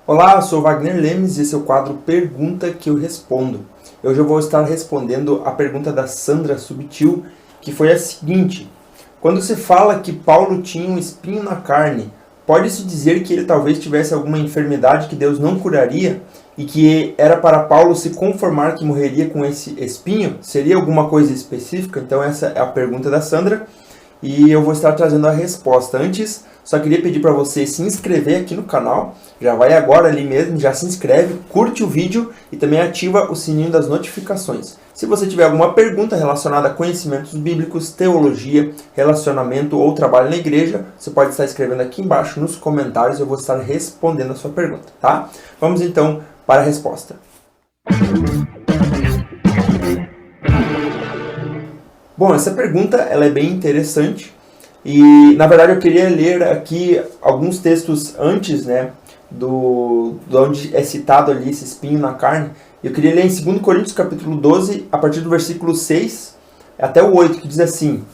Olá, eu sou Wagner Lemes e esse é o quadro Pergunta que eu Respondo. Hoje eu vou estar respondendo a pergunta da Sandra Subtil, que foi a seguinte: quando se fala que Paulo tinha um espinho na carne, pode-se dizer que ele talvez tivesse alguma enfermidade que Deus não curaria e que era para Paulo se conformar que morreria com esse espinho? Seria alguma coisa específica? Então essa é a pergunta da Sandra e eu vou estar trazendo a resposta. Antes, só queria pedir para você se inscrever aqui no canal. Já vai agora ali mesmo, já se inscreve, curte o vídeo e também ativa o sininho das notificações. Se você tiver alguma pergunta relacionada a conhecimentos bíblicos, teologia, relacionamento ou trabalho na igreja, você pode estar escrevendo aqui embaixo nos comentários e eu vou estar respondendo a sua pergunta, tá? Vamos então para a resposta. Bom, essa pergunta ela é bem interessante e, na verdade, eu queria ler aqui alguns textos antes, de onde é citado ali esse espinho na carne. Eu queria ler em 2 Coríntios capítulo 12, a partir do versículo 6 até o 8, que diz assim: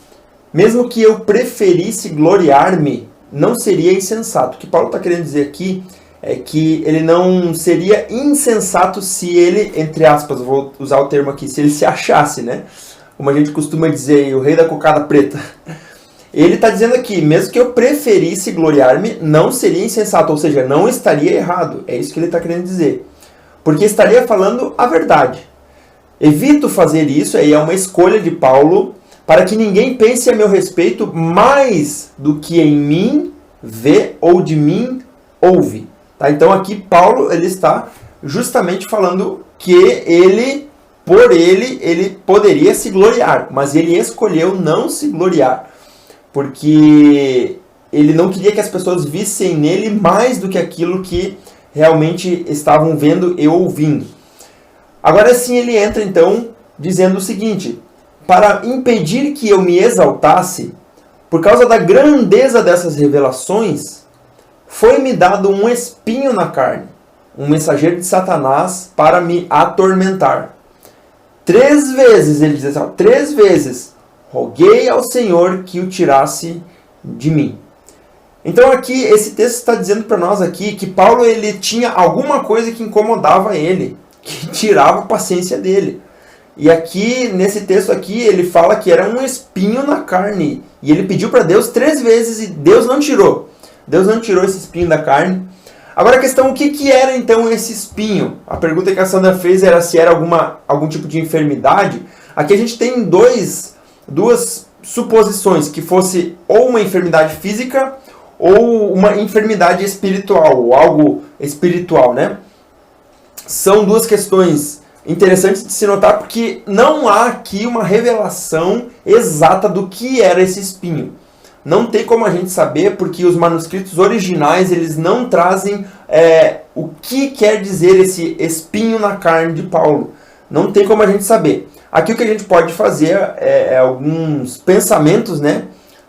mesmo que eu preferisse gloriar-me, não seria insensato. O que Paulo está querendo dizer aqui é que ele não seria insensato se ele, entre aspas, vou usar o termo aqui, se ele se achasse, como a gente costuma dizer, o rei da cocada preta. Ele está dizendo aqui, mesmo que eu preferisse gloriar-me, não seria insensato, ou seja, não estaria errado. É isso que ele está querendo dizer. Porque estaria falando a verdade. Evito fazer isso, aí é uma escolha de Paulo, para que ninguém pense a meu respeito mais do que em mim vê ou de mim ouve. Tá? Então aqui Paulo ele está justamente falando que ele poderia se gloriar, mas ele escolheu não se gloriar. Porque ele não queria que as pessoas vissem nele mais do que aquilo que realmente estavam vendo e ouvindo. Agora sim ele entra então dizendo o seguinte: para impedir que eu me exaltasse, por causa da grandeza dessas revelações, foi-me dado um espinho na carne, um mensageiro de Satanás para me atormentar. 3 vezes, ele diz assim, 3 vezes, roguei ao Senhor que o tirasse de mim. Então aqui, esse texto está dizendo para nós aqui que Paulo ele tinha alguma coisa que incomodava ele, que tirava a paciência dele. E aqui, nesse texto aqui, ele fala que era um espinho na carne. E ele pediu para Deus 3 vezes e Deus não tirou. Deus não tirou esse espinho da carne. Agora a questão, o que era então esse espinho? A pergunta que a Sandra fez era se era algum tipo de enfermidade. Aqui a gente tem duas suposições, que fosse ou uma enfermidade física ou uma enfermidade espiritual, ou algo espiritual, São 2 questões interessantes de se notar, porque não há aqui uma revelação exata do que era esse espinho. Não tem como a gente saber, porque os manuscritos originais eles não trazem o que quer dizer esse espinho na carne de Paulo. Não tem como a gente saber. Aqui o que a gente pode fazer é alguns pensamentos,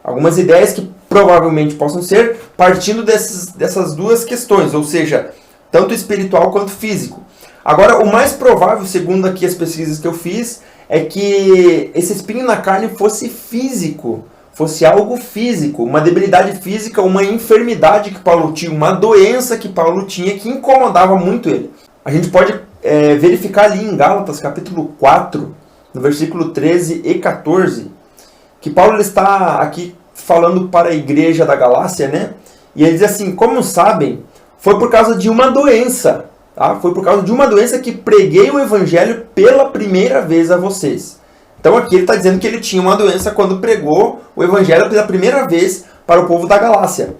algumas ideias que provavelmente possam ser partindo dessas 2 questões, ou seja, tanto espiritual quanto físico. Agora, o mais provável, segundo aqui as pesquisas que eu fiz, é que esse espinho na carne fosse físico, fosse algo físico, uma debilidade física, uma enfermidade que Paulo tinha, uma doença que Paulo tinha que incomodava muito ele. A gente pode verificar ali em Gálatas capítulo 4, no versículo 13 e 14, que Paulo está aqui falando para a igreja da Galácia, e ele diz assim: como sabem, foi por causa de uma doença, tá? Foi por causa de uma doença que preguei o evangelho pela primeira vez a vocês. Então aqui ele está dizendo que ele tinha uma doença quando pregou o evangelho pela primeira vez para o povo da Galácia.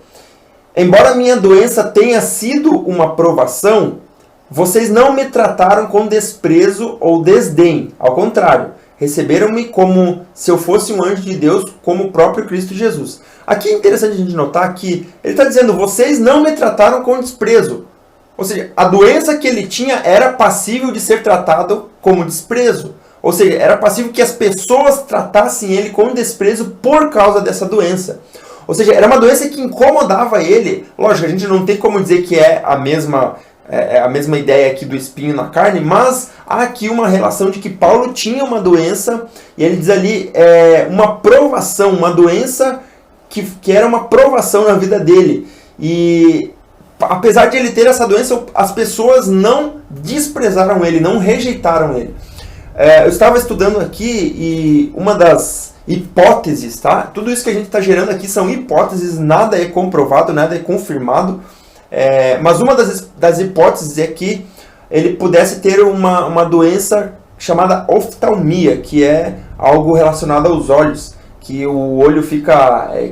Embora a minha doença tenha sido uma provação, vocês não me trataram com desprezo ou desdém. Ao contrário, receberam-me como se eu fosse um anjo de Deus, como o próprio Cristo Jesus. Aqui é interessante a gente notar que ele está dizendo: vocês não me trataram com desprezo. Ou seja, a doença que ele tinha era passível de ser tratado como desprezo. Ou seja, era passível que as pessoas tratassem ele com desprezo por causa dessa doença. Ou seja, era uma doença que incomodava ele. Lógico, a gente não tem como dizer que é a mesma ideia aqui do espinho na carne, mas há aqui uma relação de que Paulo tinha uma doença, e ele diz ali uma provação, uma doença que era uma provação na vida dele. E apesar de ele ter essa doença, as pessoas não desprezaram ele, não rejeitaram ele. Eu estava estudando aqui e uma das hipóteses, tá? Tudo isso que a gente está gerando aqui são hipóteses, nada é comprovado, nada é confirmado. Mas uma das hipóteses é que ele pudesse ter uma doença chamada oftalmia, que é algo relacionado aos olhos, que o olho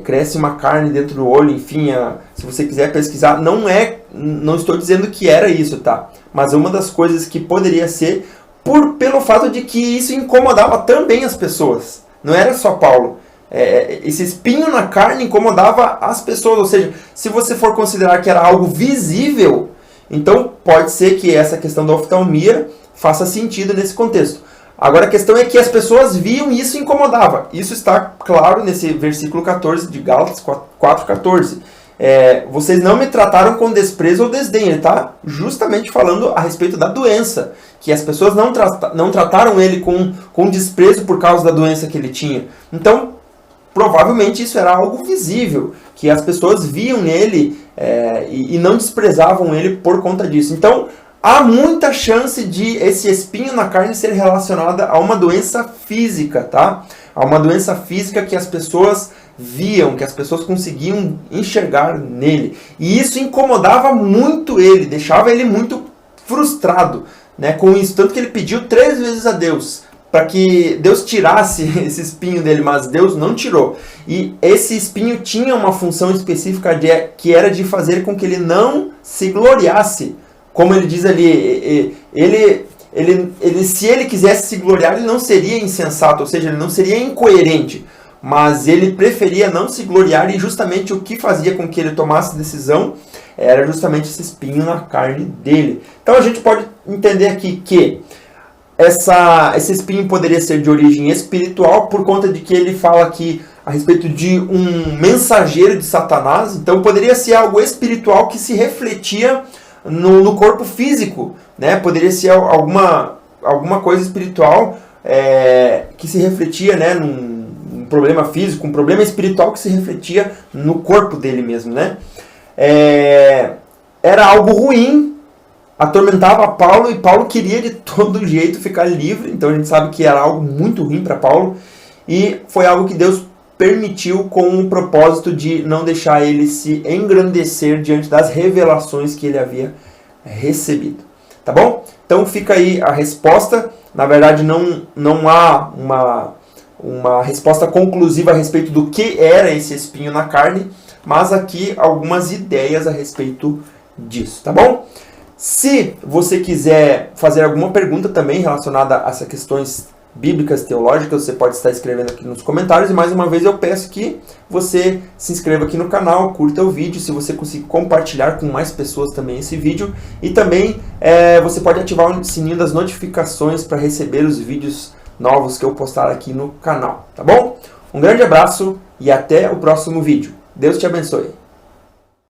cresce uma carne dentro do olho, enfim, se você quiser pesquisar, não estou dizendo que era isso, tá? Mas uma das coisas que poderia ser pelo fato de que isso incomodava também as pessoas, não era só Paulo. Esse espinho na carne incomodava as pessoas, ou seja, se você for considerar que era algo visível, então pode ser que essa questão da oftalmia faça sentido nesse contexto. Agora a questão é que as pessoas viam e isso incomodava. Isso está claro nesse versículo 14 de Gálatas 4,14. Vocês não me trataram com desprezo ou desdém. Ele está justamente falando a respeito da doença. Que as pessoas não trataram ele com desprezo por causa da doença que ele tinha. Então, provavelmente isso era algo visível. Que as pessoas viam nele e não desprezavam ele por conta disso. Então, há muita chance de esse espinho na carne ser relacionada a uma doença física, tá? A uma doença física que as pessoas viam, que as pessoas conseguiam enxergar nele. E isso incomodava muito ele, deixava ele muito frustrado, né, com isso. Tanto que ele pediu 3 vezes a Deus para que Deus tirasse esse espinho dele, mas Deus não tirou. E esse espinho tinha uma função específica que era de fazer com que ele não se gloriasse. Como ele diz ali, se ele quisesse se gloriar, ele não seria insensato, ou seja, ele não seria incoerente. Mas ele preferia não se gloriar, e justamente o que fazia com que ele tomasse decisão era justamente esse espinho na carne dele. Então a gente pode entender aqui que esse espinho poderia ser de origem espiritual, por conta de que ele fala aqui a respeito de um mensageiro de Satanás. Então poderia ser algo espiritual que se refletia no corpo físico, né? Poderia ser alguma coisa espiritual que se refletia, né, num problema físico, um problema espiritual que se refletia no corpo dele mesmo, né? Era algo ruim, atormentava Paulo, e Paulo queria de todo jeito ficar livre. Então a gente sabe que era algo muito ruim para Paulo, e foi algo que Deus permitiu com o propósito de não deixar ele se engrandecer diante das revelações que ele havia recebido. Tá bom? Então fica aí a resposta. Na verdade não há uma resposta conclusiva a respeito do que era esse espinho na carne, mas aqui algumas ideias a respeito disso, tá bom? Se você quiser fazer alguma pergunta também relacionada a essas questões bíblicas, teológicas, você pode estar escrevendo aqui nos comentários. E mais uma vez eu peço que você se inscreva aqui no canal, curta o vídeo, se você conseguir compartilhar com mais pessoas também esse vídeo. E também você pode ativar o sininho das notificações para receber os vídeos novos que eu postar aqui no canal, tá bom? Um grande abraço e até o próximo vídeo. Deus te abençoe.